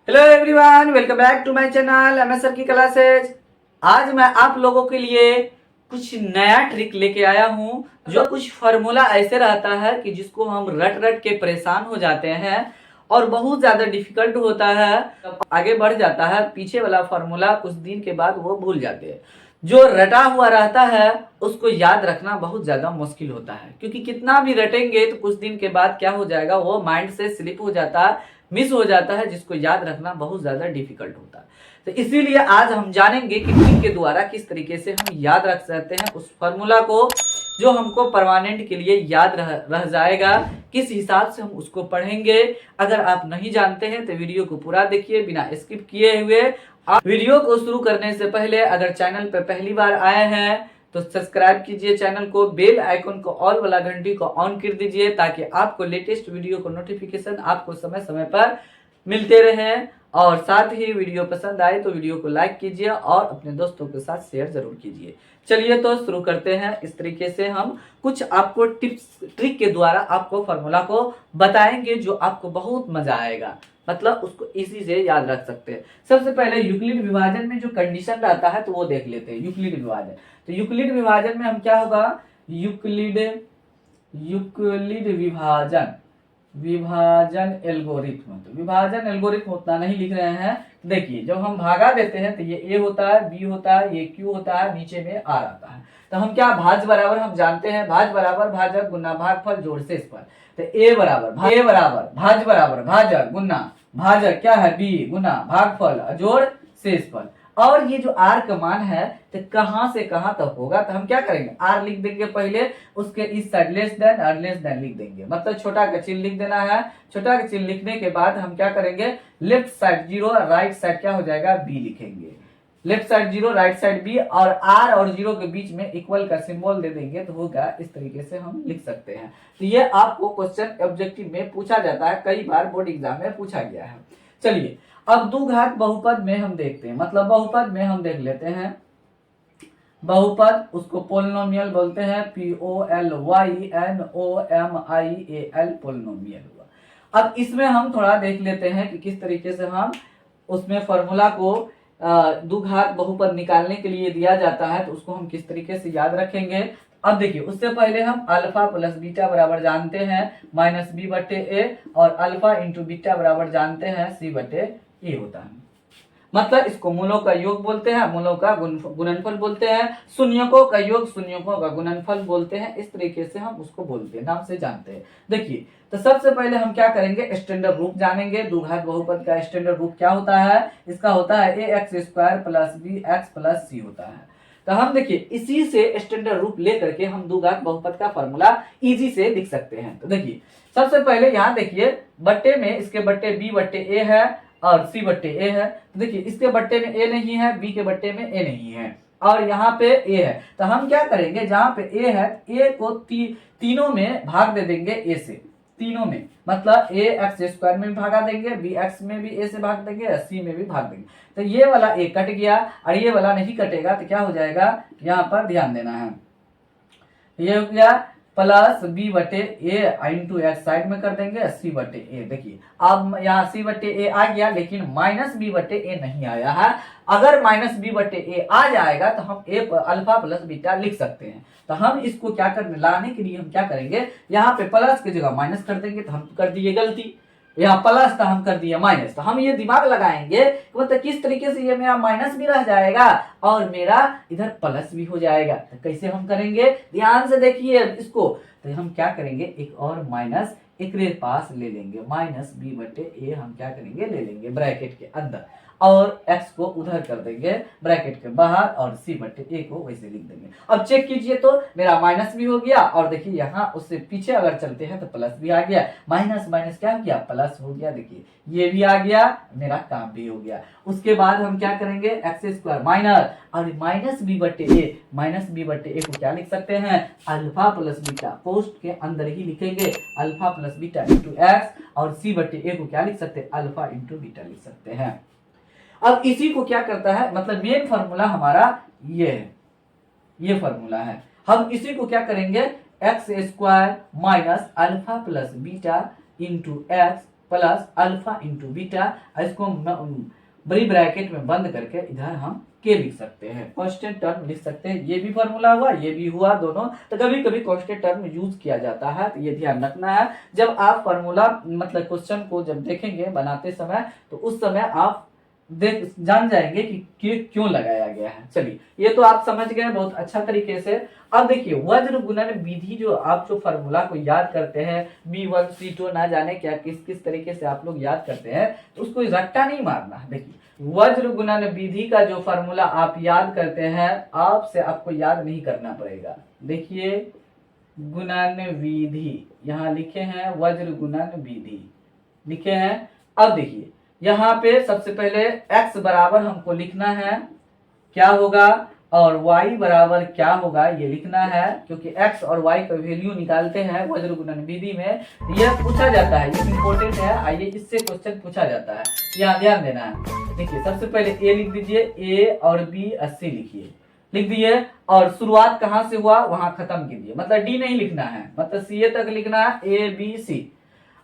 Hello everyone, welcome back to my channel MS sir की classes. आज मैं आप लोगों के लिए कुछ नया ट्रिक लेके आया हूँ। जो कुछ फार्मूला ऐसे रहता है कि जिसको हम रट रट के परेशान हो जाते हैं और बहुत ज्यादा डिफिकल्ट होता है, आगे बढ़ जाता है। पीछे वाला फार्मूला कुछ दिन के बाद वो भूल जाते हैं। जो रटा हुआ रहता है उसको याद रखना बहुत ज्यादा मुश्किल होता है, क्योंकि कितना भी रटेंगे तो कुछ दिन के बाद क्या हो जाएगा, वो माइंड से स्लिप हो जाता है, मिस हो जाता है, जिसको याद रखना बहुत ज्यादा डिफिकल्ट होता है। तो इसीलिए आज हम जानेंगे कि ट्रिक के द्वारा किस तरीके से हम याद रख सकते हैं उस फॉर्मूला को जो हमको परमानेंट के लिए याद रह जाएगा। किस हिसाब से हम उसको पढ़ेंगे, अगर आप नहीं जानते हैं तो वीडियो को पूरा देखिए बिना स्किप किए हुए। आप वीडियो को शुरू करने से पहले अगर चैनल पर पहली बार आए हैं तो सब्सक्राइब कीजिए चैनल को, बेल आइकन को, ऑल वाला घंटी को ऑन कर दीजिए ताकि आपको लेटेस्ट वीडियो को नोटिफिकेशन आपको समय समय पर मिलते रहें। और साथ ही वीडियो पसंद आए तो वीडियो को लाइक कीजिए और अपने दोस्तों के साथ शेयर जरूर कीजिए। चलिए तो शुरू करते हैं। इस तरीके से हम कुछ आपको टिप्स ट्रिक के द्वारा आपको फॉर्मूला को बताएंगे जो आपको बहुत मजा आएगा, मतलब उसको इजी से याद रख सकते हैं। सबसे पहले यूक्लिड विभाजन में जो कंडीशन रहता है तो वो देख लेते हैं। यूक्लिड विभाजन, तो यूक्लिड विभाजन में हम क्या होगा, यूक्लिड यूक्लिड विभाजन विभाजन एल्गोरिथ्म। तो विभाजन एल्गोरिथ्म उतना नहीं लिख रहे हैं। देखिए जब हम भागा देते हैं तो ये ए होता है, बी होता है, ये क्यू होता है, नीचे में आर आता है। तो हम क्या, भाज बराबर हम जानते हैं, भाज बराबर भाजक गुना भागफल जोड़ शेषफल। तो ए बराबर भाज बराबर भाजक गुना भाजक क्या है, बी गुना भागफल जोड़ शेषफल। और ये जो आर का मान है तो कहां से कहां तक होगा, तो हम क्या करेंगे, आर लिख देंगे पहले, उसके इस साइड लेस देन और लेस देन लिख देंगे, मतलब छोटा का चिन्ह लिख देना है। छोटा का चिन्ह लिखने के बाद हम क्या करेंगे, left side zero, right side क्या हो जाएगा, बी लिखेंगे। Left side zero, right side B, और आर और जीरो के बीच में इक्वल का सिंबल दे देंगे तो होगा इस तरीके से हम लिख सकते हैं। तो ये आपको क्वेश्चन ऑब्जेक्टिव में पूछा जाता है, कई बार बोर्ड एग्जाम में पूछा गया है। चलिए अब द्विघात बहुपद में हम देखते हैं, मतलब बहुपद में हम देख लेते हैं। बहुपद उसको पोलिनोमियल बोलते हैं, POLYNOMIAL पोलिनोमियल हुआ। अब इसमें हम थोड़ा देख लेते हैं कि किस तरीके से हम उसमें फॉर्मूला को द्विघात बहुपद निकालने के लिए दिया जाता है तो उसको हम किस तरीके से याद रखेंगे। अब देखिए उससे पहले हम अल्फा प्लस बीटा बराबर जानते हैं माइनस बी बटे ए, और अल्फा इंटू बीटा बराबर जानते हैं सी बटे ए होता है। मतलब इसको मूलों का योग बोलते हैं, मूलों का गुणनफल बोलते हैं, शून्यकों का योग शून्यकों का गुणनफल बोलते हैं। इस तरीके से हम उसको बोलते हैं, नाम से जानते हैं। देखिए तो सबसे पहले हम क्या करेंगे, स्टैंडर्ड रूप जानेंगे। द्विघात बहुपद का स्टैंडर्ड रूप क्या होता है, इसका होता है a x square plus b x plus c होता है। तो हम देखिए इसी से स्टैंडर्ड रूप लेकर के हम द्विघात बहुपद का फॉर्मूला इजी से लिख सकते हैं। तो देखिए सबसे पहले यहाँ देखिए बट्टे में इसके बट्टे बी बट्टे ए है और सी बट्टे ए है। तो देखिए इसके बट्टे में ए नहीं है, बी के बट्टे में ए नहीं है, और यहाँ पे ए है। तो हम क्या करेंगे, जहां पे ए है ए को तीनों में भाग दे देंगे, ए से तीनों में, मतलब ए एक्स स्क्वायर में भी भागा देंगे, बी एक्स में भी ए से भाग देंगे, सी में भी भाग देंगे। तो ये वाला ए कट गया और ये वाला नहीं कटेगा, तो क्या हो जाएगा, यहाँ पर ध्यान देना है। ये हो गया प्लस बी बटे ए इंटू एक्स साइड में कर देंगे, सी बटे ए। देखिए अब यहाँ सी बटे ए आ गया, लेकिन माइनस बी बटे ए नहीं आया है। अगर माइनस बी बटे ए आ जाएगा तो हम ए अल्फा प्लस बीटा लिख सकते हैं। तो हम इसको क्या करने लाने के लिए हम क्या करेंगे, यहाँ पे प्लस की जगह माइनस कर देंगे, तो हम कर दिए गलती, यहाँ प्लस था हम कर दिए माइनस। तो हम ये दिमाग लगाएंगे मतलब किस तरीके से ये मेरा माइनस भी रह जाएगा और मेरा इधर प्लस भी हो जाएगा। तो कैसे हम करेंगे, ध्यान से देखिए इसको। तो हम क्या करेंगे, एक और माइनस एक पास ले लेंगे, माइनस बी बटे ए हम क्या करेंगे, ले लेंगे ब्रैकेट के अंदर, और x को उधर कर देंगे ब्रैकेट के बाहर, और सी बटे ए को वैसे लिख देंगे। अब चेक कीजिए तो मेरा माइनस भी हो गया, और देखिए यहाँ उससे पीछे अगर चलते हैं तो प्लस भी आ गया, माइनस माइनस क्या हो गया, प्लस हो गया। देखिए ये भी आ गया, मेरा काम भी हो गया। उसके बाद हम क्या करेंगे, एक्स स्क्वायर माइनस और माइनस बी बटे ए, माइनस बी बटे ए को क्या लिख सकते हैं, अल्फा प्लस बीटा, पोस्ट के अंदर ही लिखेंगे alpha plus beta into x, और सी बटे ए को क्या लिख सकते हैं, अल्फा इंटू बीटा लिख सकते हैं। अब इसी को क्या करता है, मतलब मेन फॉर्मूला हमारा ये है, ये फॉर्मूला है। हम इसी को क्या करेंगे, x square minus alpha plus beta into x plus alpha into beta, इसको बड़ी ब्रैकेट में बंद करके इधर हम के लिख सकते हैं, कांस्टेंट टर्म लिख सकते हैं। ये भी फॉर्मूला हुआ, ये भी हुआ दोनों। तो कभी कभी कांस्टेंट टर्म यूज किया जाता है, तो ये ध्यान रखना है। जब आप फॉर्मूला मतलब क्वेश्चन को जब देखेंगे बनाते समय, तो उस समय आप देख जान जाएंगे कि क्यों लगाया गया है। चलिए, ये तो आप समझ गए बहुत अच्छा तरीके से। अब देखिए, वज्र गुणन विधि जो आप जो फॉर्मूला को याद करते हैं, B1 C2 ना जाने क्या किस किस तरीके से आप लोग याद करते हैं, तो उसको रट्टा नहीं मारना है। देखिए, वज्र गुणन विधि का जो फॉर्मूला आप याद करते हैं, आपसे आपको याद नहीं करना पड़ेगा। देखिए, गुणन विधि यहाँ लिखे हैं, वज्र गुणन विधि लिखे हैं। अब देखिए, यहाँ पे सबसे पहले x बराबर हमको लिखना है क्या होगा, और y बराबर क्या होगा ये लिखना है, क्योंकि x और y का वैल्यू निकालते हैं वज्र गुणन विधि में। यह पूछा जाता है, ये इंपॉर्टेंट है। आइए, इससे क्वेश्चन पूछा जाता है, यहाँ ध्यान देना है। देखिए, सबसे पहले a लिख दीजिए, a और b 80 लिखिए, लिख दिए। और शुरुआत कहाँ से हुआ वहां खत्म कीजिए, मतलब d नहीं लिखना है, मतलब CA तक लिखना है, ABC।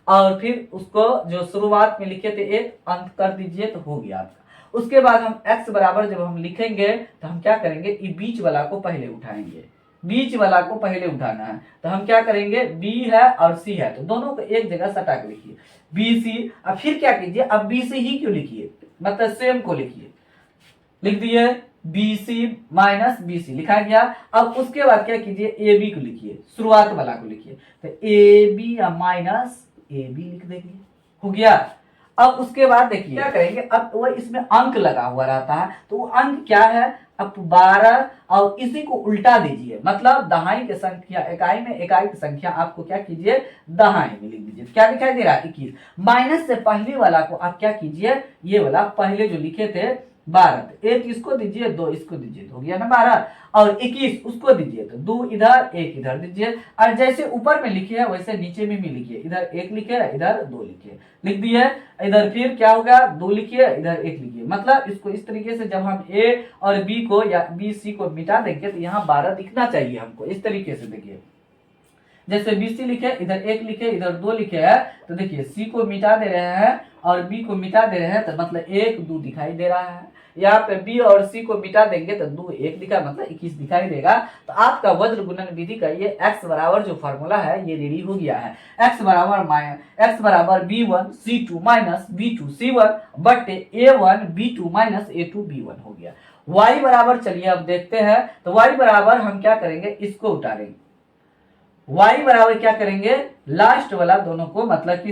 और फिर उसको जो शुरुआत में लिखे थे एक अंत कर दीजिए, तो हो गया आपका। उसके बाद हम x बराबर जब हम लिखेंगे, तो हम क्या करेंगे, ये बीच वाला को पहले उठाएंगे, बीच वाला को पहले उठाना है। तो हम क्या करेंगे, b है और c है, तो दोनों को एक जगह सटा के लिखिए, BC। अब फिर क्या कीजिए, अब BC ही क्यों लिखिए, मतलब सेम को लिखिए, लिख दिए BC माइनस BC लिखा गया। अब उसके बाद क्या कीजिए, AB को लिखिए, शुरुआत वाला को लिखिए, तो AB माइनस AB लिख देंगे, हो गया। अब उसके बाद देखिए क्या करेंगे, अब वो इसमें अंक लगा हुआ रहता है, तो वो अंक क्या है, अब 12, और इसी को उल्टा दीजिए, मतलब दहाई की संख्या इकाई में, इकाई की संख्या आपको क्या कीजिए, दहाई में लिख दीजिए। क्या दिखाई दे रहा है, 21। माइनस से पहले वाला को आप क्या कीजिए, ये वाला पहले जो लिखे थे 12, एक इसको दीजिए, 2 इसको दीजिए, तो हो गया ना 12, और 21 उसको दीजिए, तो 2 इधर 1 इधर दीजिए। और जैसे ऊपर में लिखे है वैसे नीचे में भी लिखिए, इधर 1 लिखे इधर 2 लिखिए, लिख दिए। इधर फिर क्या होगा, 2 लिखिए इधर 1 लिखिए। मतलब इसको इस तरीके से जब हम A और B को या BC को मिटा देंगे, तो यहाँ 12 दिखना चाहिए हमको, इस तरीके से देखिए। जैसे BC लिखे इधर 1 लिखे इधर 2 लिखे है, तो देखिए C को मिटा दे रहे हैं और B को मिटा दे रहे हैं, तो मतलब 1 2 दिखाई दे रहा है। यहाँ पे B और C को मिटा देंगे तो 2 1 दिखा, मतलब 21 दिखाई देगा। तो आपका वज्र गुणन विधि का ये x बराबर जो फॉर्मूला है ये रेडी हो गया है। x बराबर B1 C2 minus B2 C1 बटे A1 B2 minus A2 B1 हो गया। y बराबर, चलिए अब देखते हैं, तो y बराबर हम क्या करेंगे, इसको उतारेंगे। y बराबर क्या करेंगे, लास्ट वाला दोनों को, मतलब कि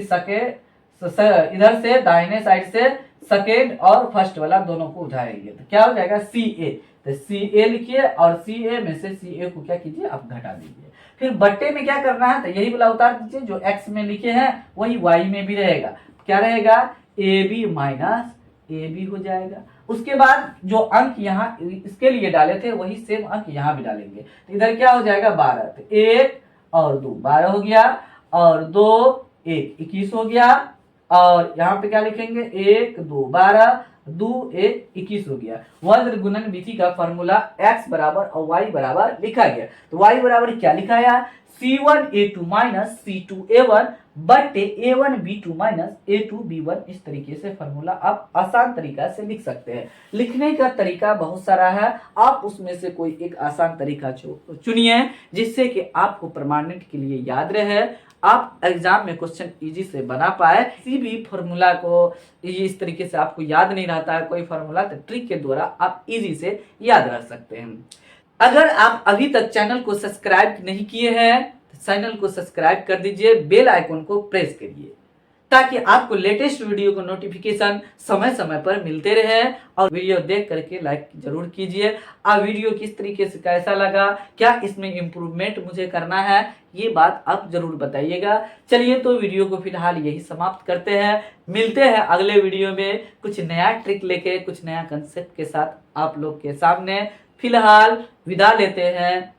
इधर से दाहिने साइड से सेकेंड और फर्स्ट वाला दोनों को उठाएंगे, तो क्या हो जाएगा, CA। तो CA लिखिए, और CA में से CA को क्या कीजिए, आप घटा दीजिए। फिर बट्टे में क्या करना है, तो यही वाला उतार दीजिए, जो x में लिखे हैं वही y में भी रहेगा। क्या रहेगा, AB माइनस AB हो जाएगा। उसके बाद जो अंक यहाँ इसके लिए डाले थे वही सेम अंक यहाँ भी डालेंगे, तो इधर क्या हो जाएगा, 12, तो 1 और 2 12 हो गया, और 2 1 21 हो गया। और यहाँ पे क्या लिखेंगे, 1 2 12 2 1 21 हो गया। वज्र गुणन विधि का फॉर्मूला x बराबर और y बराबर लिखा गया। तो y बराबर क्या लिखा है, C1 A2 minus C2 A1 बटे A1 B2 minus A2 B1। इस तरीके से फॉर्मूला आप आसान तरीका से लिख सकते हैं। लिखने का तरीका बहुत सारा है, आप उसमें से कोई एक आसान तरीका चुनिए, जिससे कि आपको परमानेंट के लिए याद रहे, आप एग्जाम में क्वेश्चन इजी से बना पाए। किसी भी फॉर्मूला को इस तरीके से आपको याद नहीं रहता है कोई फॉर्मूला, तो ट्रिक के द्वारा आप इजी से याद रख सकते हैं। अगर आप अभी तक चैनल को सब्सक्राइब नहीं किए हैं, तो चैनल को सब्सक्राइब कर दीजिए, बेल आइकन को प्रेस करिए, ताकि आपको लेटेस्ट वीडियो को नोटिफिकेशन समय समय पर मिलते रहे। और वीडियो देख करके लाइक जरूर कीजिए। अब वीडियो किस तरीके से कैसा लगा, क्या इसमें इम्प्रूवमेंट मुझे करना है, ये बात आप जरूर बताइएगा। चलिए, तो वीडियो को फिलहाल यही समाप्त करते हैं, मिलते हैं अगले वीडियो में कुछ नया ट्रिक लेके, कुछ नया कंसेप्ट के साथ आप लोग के सामने। फिलहाल विदा लेते हैं।